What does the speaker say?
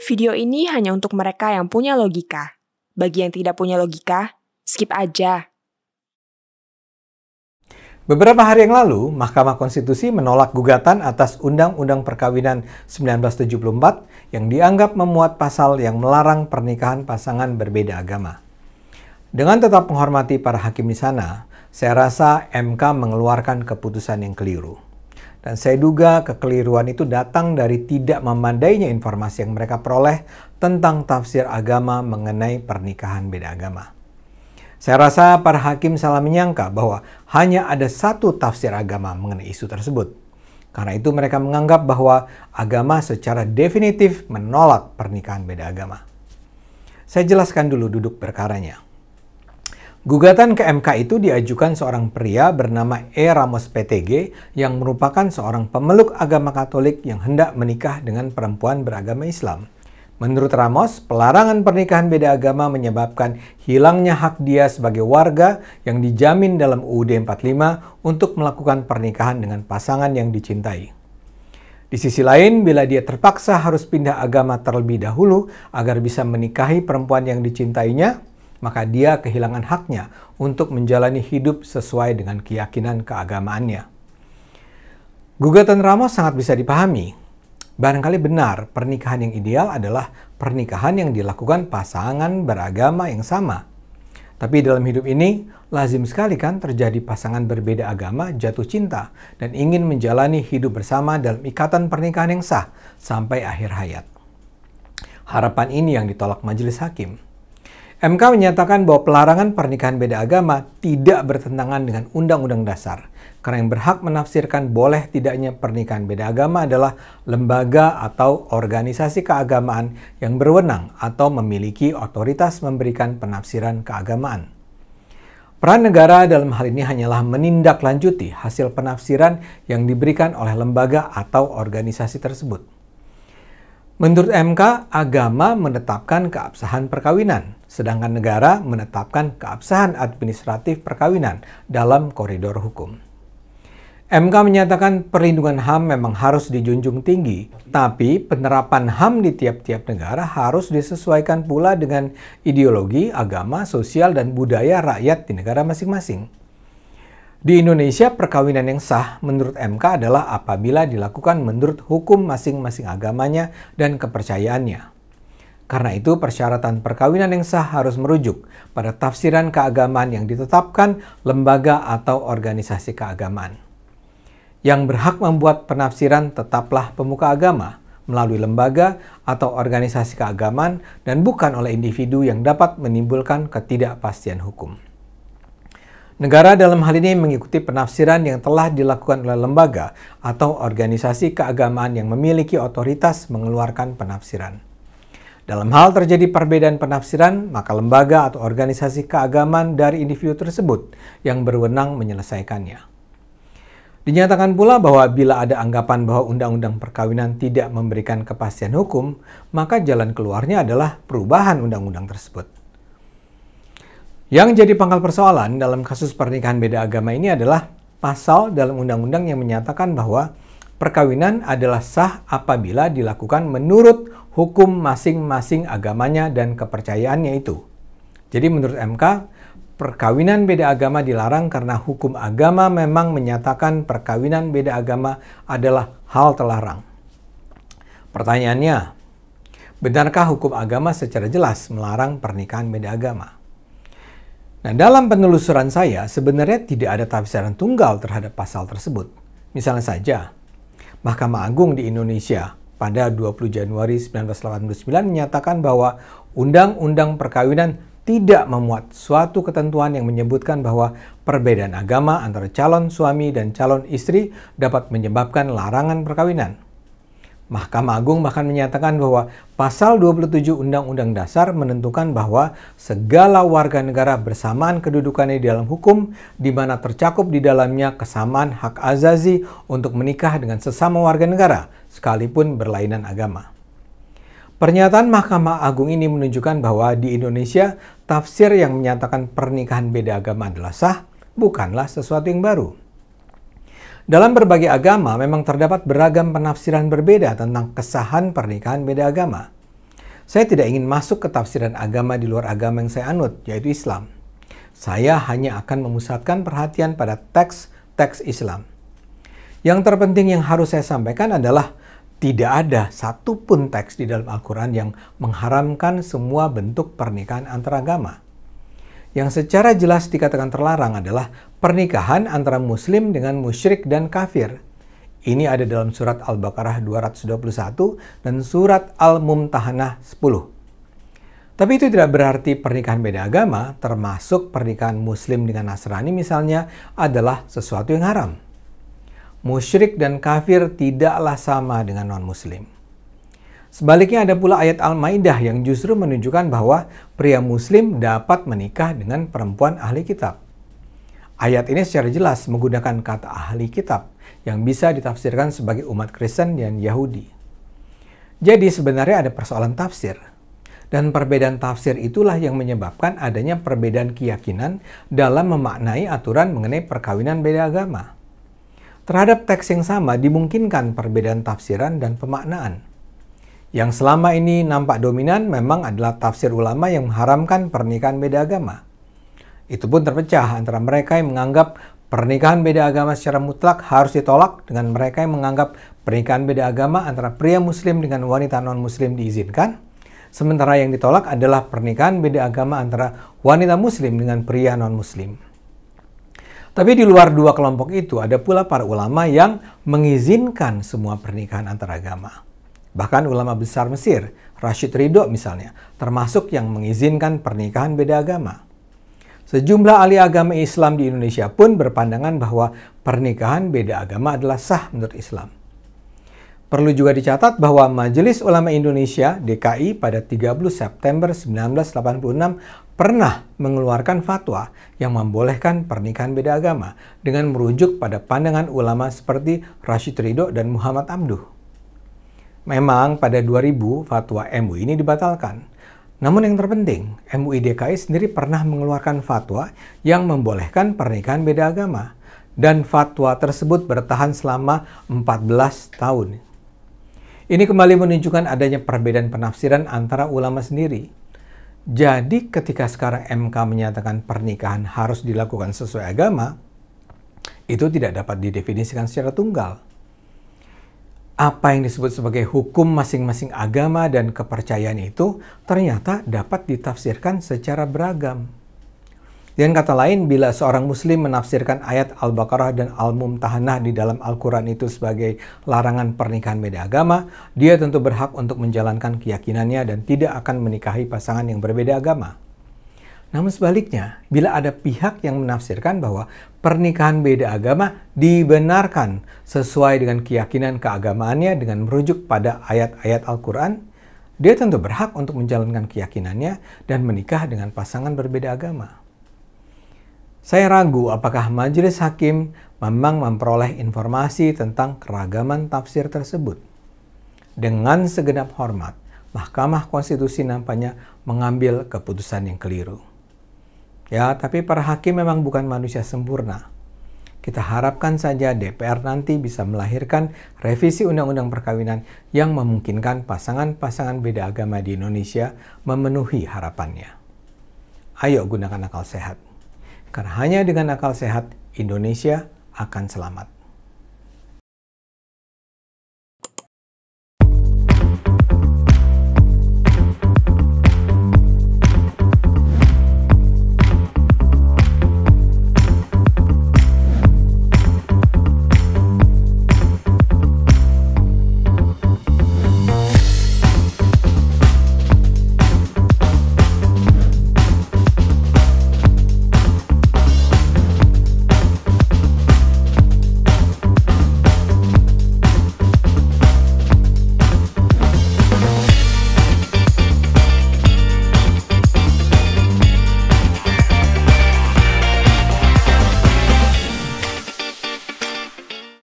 Video ini hanya untuk mereka yang punya logika. Bagi yang tidak punya logika, skip aja. Beberapa hari yang lalu, Mahkamah Konstitusi menolak gugatan atas Undang-Undang Perkawinan 1974 yang dianggap memuat pasal yang melarang pernikahan pasangan berbeda agama. Dengan tetap menghormati para hakim di sana, saya rasa MK mengeluarkan keputusan yang keliru. Dan saya duga kekeliruan itu datang dari tidak memandainya informasi yang mereka peroleh tentang tafsir agama mengenai pernikahan beda agama. Saya rasa para hakim salah menyangka bahwa hanya ada satu tafsir agama mengenai isu tersebut. Karena itu mereka menganggap bahwa agama secara definitif menolak pernikahan beda agama. Saya jelaskan dulu duduk perkaranya. Gugatan ke MK itu diajukan seorang pria bernama E. Ramos PTG yang merupakan seorang pemeluk agama Katolik yang hendak menikah dengan perempuan beragama Islam. Menurut Ramos, pelarangan pernikahan beda agama menyebabkan hilangnya hak dia sebagai warga yang dijamin dalam UUD 45 untuk melakukan pernikahan dengan pasangan yang dicintai. Di sisi lain, bila dia terpaksa harus pindah agama terlebih dahulu agar bisa menikahi perempuan yang dicintainya, maka dia kehilangan haknya untuk menjalani hidup sesuai dengan keyakinan keagamaannya. Gugatan Ramos sangat bisa dipahami. Barangkali benar, pernikahan yang ideal adalah pernikahan yang dilakukan pasangan beragama yang sama. Tapi dalam hidup ini, lazim sekali kan terjadi pasangan berbeda agama jatuh cinta dan ingin menjalani hidup bersama dalam ikatan pernikahan yang sah sampai akhir hayat. Harapan ini yang ditolak majelis hakim. MK menyatakan bahwa pelarangan pernikahan beda agama tidak bertentangan dengan Undang-Undang Dasar, karena yang berhak menafsirkan boleh tidaknya pernikahan beda agama adalah lembaga atau organisasi keagamaan yang berwenang atau memiliki otoritas memberikan penafsiran keagamaan. Peran negara dalam hal ini hanyalah menindaklanjuti hasil penafsiran yang diberikan oleh lembaga atau organisasi tersebut. Menurut MK, agama menetapkan keabsahan perkawinan, sedangkan negara menetapkan keabsahan administratif perkawinan dalam koridor hukum. MK menyatakan perlindungan HAM memang harus dijunjung tinggi, tapi penerapan HAM di tiap-tiap negara harus disesuaikan pula dengan ideologi, agama, sosial, dan budaya rakyat di negara masing-masing. Di Indonesia, perkawinan yang sah menurut MK adalah apabila dilakukan menurut hukum masing-masing agamanya dan kepercayaannya. Karena itu, persyaratan perkawinan yang sah harus merujuk pada tafsiran keagamaan yang ditetapkan lembaga atau organisasi keagamaan. Yang berhak membuat penafsiran tetaplah pemuka agama melalui lembaga atau organisasi keagamaan dan bukan oleh individu yang dapat menimbulkan ketidakpastian hukum. Negara dalam hal ini mengikuti penafsiran yang telah dilakukan oleh lembaga atau organisasi keagamaan yang memiliki otoritas mengeluarkan penafsiran. Dalam hal terjadi perbedaan penafsiran, maka lembaga atau organisasi keagamaan dari individu tersebut yang berwenang menyelesaikannya. Dinyatakan pula bahwa bila ada anggapan bahwa undang-undang perkawinan tidak memberikan kepastian hukum, maka jalan keluarnya adalah perubahan undang-undang tersebut. Yang jadi pangkal persoalan dalam kasus pernikahan beda agama ini adalah pasal dalam undang-undang yang menyatakan bahwa perkawinan adalah sah apabila dilakukan menurut hukum masing-masing agamanya dan kepercayaannya itu. Jadi menurut MK, perkawinan beda agama dilarang karena hukum agama memang menyatakan perkawinan beda agama adalah hal terlarang. Pertanyaannya, benarkah hukum agama secara jelas melarang pernikahan beda agama? Nah, dalam penelusuran saya, sebenarnya tidak ada tafsiran tunggal terhadap pasal tersebut. Misalnya saja, Mahkamah Agung di Indonesia pada 20 Januari 1989 menyatakan bahwa Undang-Undang Perkawinan tidak memuat suatu ketentuan yang menyebutkan bahwa perbedaan agama antara calon suami dan calon istri dapat menyebabkan larangan perkawinan. Mahkamah Agung bahkan menyatakan bahwa pasal 27 Undang-Undang Dasar menentukan bahwa segala warga negara bersamaan kedudukannya di dalam hukum, di mana tercakup di dalamnya kesamaan hak azazi untuk menikah dengan sesama warga negara, sekalipun berlainan agama. Pernyataan Mahkamah Agung ini menunjukkan bahwa di Indonesia, tafsir yang menyatakan pernikahan beda agama adalah sah, bukanlah sesuatu yang baru. Dalam berbagai agama memang terdapat beragam penafsiran berbeda tentang kesahan pernikahan beda agama. Saya tidak ingin masuk ke tafsiran agama di luar agama yang saya anut, yaitu Islam. Saya hanya akan memusatkan perhatian pada teks-teks Islam. Yang terpenting yang harus saya sampaikan adalah tidak ada satupun teks di dalam Al-Quran yang mengharamkan semua bentuk pernikahan antaragama. Yang secara jelas dikatakan terlarang adalah pernikahan antara muslim dengan musyrik dan kafir. Ini ada dalam surat Al-Baqarah 221 dan surat Al-Mumtahanah 10. Tapi itu tidak berarti pernikahan beda agama, termasuk pernikahan muslim dengan Nasrani misalnya, adalah sesuatu yang haram. Musyrik dan kafir tidaklah sama dengan non-muslim. Sebaliknya ada pula ayat Al-Maidah yang justru menunjukkan bahwa pria muslim dapat menikah dengan perempuan ahli kitab. Ayat ini secara jelas menggunakan kata ahli kitab yang bisa ditafsirkan sebagai umat Kristen dan Yahudi. Jadi sebenarnya ada persoalan tafsir. Dan perbedaan tafsir itulah yang menyebabkan adanya perbedaan keyakinan dalam memaknai aturan mengenai perkawinan beda agama. Terhadap teks yang sama dimungkinkan perbedaan tafsiran dan pemaknaan. Yang selama ini nampak dominan memang adalah tafsir ulama yang mengharamkan pernikahan beda agama. Itu pun terpecah antara mereka yang menganggap pernikahan beda agama secara mutlak harus ditolak dengan mereka yang menganggap pernikahan beda agama antara pria muslim dengan wanita non-muslim diizinkan. Sementara yang ditolak adalah pernikahan beda agama antara wanita muslim dengan pria non-muslim. Tapi di luar dua kelompok itu ada pula para ulama yang mengizinkan semua pernikahan antaragama. Bahkan ulama besar Mesir, Rashid Ridho misalnya, termasuk yang mengizinkan pernikahan beda agama. Sejumlah ahli agama Islam di Indonesia pun berpandangan bahwa pernikahan beda agama adalah sah menurut Islam. Perlu juga dicatat bahwa Majelis Ulama Indonesia (DKI) pada 30 September 1986 pernah mengeluarkan fatwa yang membolehkan pernikahan beda agama dengan merujuk pada pandangan ulama seperti Rashid Ridho dan Muhammad Abduh. Memang pada 2000 fatwa MUI ini dibatalkan. Namun yang terpenting, MUI DKI sendiri pernah mengeluarkan fatwa yang membolehkan pernikahan beda agama. Dan fatwa tersebut bertahan selama 14 tahun. Ini kembali menunjukkan adanya perbedaan penafsiran antara ulama sendiri. Jadi ketika sekarang MK menyatakan pernikahan harus dilakukan sesuai agama, itu tidak dapat didefinisikan secara tunggal. Apa yang disebut sebagai hukum masing-masing agama dan kepercayaan itu ternyata dapat ditafsirkan secara beragam. Dengan kata lain, bila seorang muslim menafsirkan ayat Al-Baqarah dan Al-Mumtahanah di dalam Al-Quran itu sebagai larangan pernikahan beda agama, dia tentu berhak untuk menjalankan keyakinannya dan tidak akan menikahi pasangan yang berbeda agama. Namun sebaliknya, bila ada pihak yang menafsirkan bahwa pernikahan beda agama dibenarkan sesuai dengan keyakinan keagamaannya dengan merujuk pada ayat-ayat Al-Quran, dia tentu berhak untuk menjalankan keyakinannya dan menikah dengan pasangan berbeda agama. Saya ragu apakah majelis hakim memang memperoleh informasi tentang keragaman tafsir tersebut. Dengan segenap hormat, Mahkamah Konstitusi nampaknya mengambil keputusan yang keliru. Ya, tapi para hakim memang bukan manusia sempurna. Kita harapkan saja DPR nanti bisa melahirkan revisi Undang-Undang Perkawinan yang memungkinkan pasangan-pasangan beda agama di Indonesia memenuhi harapannya. Ayo gunakan akal sehat. Karena hanya dengan akal sehat, Indonesia akan selamat.